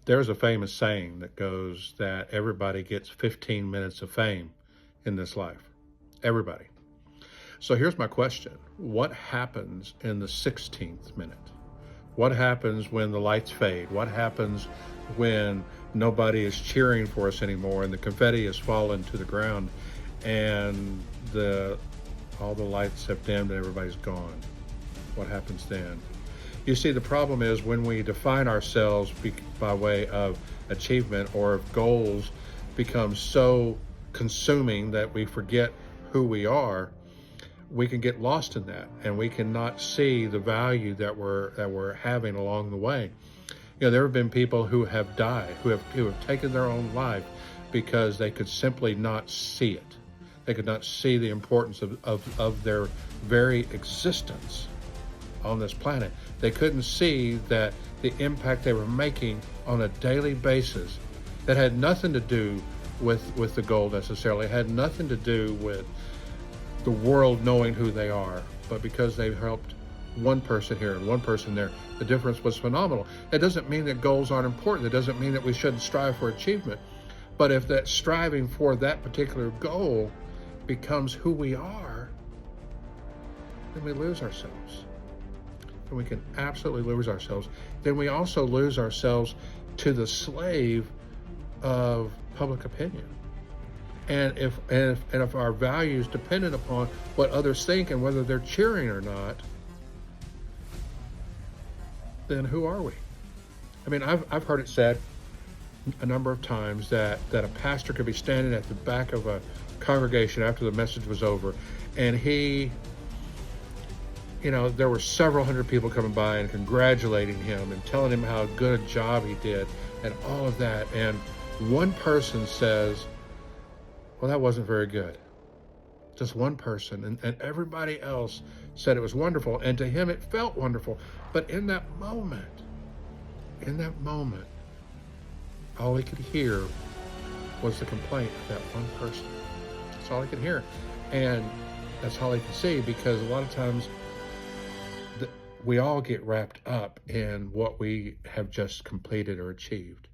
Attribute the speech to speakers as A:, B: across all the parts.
A: There's a famous saying that goes that everybody gets 15 minutes of fame in this life. Everybody. So here's my question. What happens in the 16th minute? What happens when the lights fade? What happens when nobody is cheering for us anymore and the confetti has fallen to the ground and the all the lights have dimmed and everybody's gone? What happens then? You see, the problem is when we define ourselves by way of achievement or if goals become so consuming that we forget who we are, we can get lost in that and we cannot see the value that we're having along the way. You know, there have been people who have died, who have taken their own life because they could simply not see it. They could not see the importance of their very existence on this planet. They couldn't see that the impact they were making on a daily basis that had nothing to do with the goal necessarily, had nothing to do with the world knowing who they are, but because they helped one person here and one person there, the difference was phenomenal. It doesn't mean that goals aren't important. It doesn't mean that we shouldn't strive for achievement. But if that striving for that particular goal becomes who we are, then we lose ourselves. And we can absolutely lose ourselves. Then we also lose ourselves to the slave of public opinion. And if our values dependent upon what others think and whether they're cheering or not, then who are we? I mean, I've heard it said a number of times that a pastor could be standing at the back of a congregation after the message was over, and there were several hundred people coming by and congratulating him and telling him how good a job he did and all of that. And one person says, well, that wasn't very good. Just one person. And everybody else said it was wonderful. And to him, it felt wonderful. But in that moment, all he could hear was the complaint of that one person. That's all he could hear. And that's all he could see, because a lot of times we all get wrapped up in what we have just completed or achieved.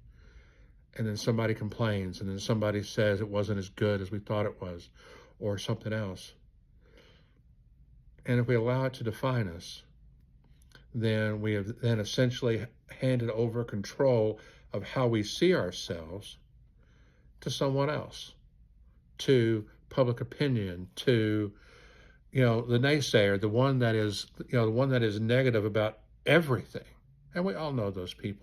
A: And then somebody complains, and then somebody says it wasn't as good as we thought it was, or something else. And if we allow it to define us, then we have then essentially handed over control of how we see ourselves to someone else, to public opinion, to the naysayer, the one that is negative about everything. And we all know those people.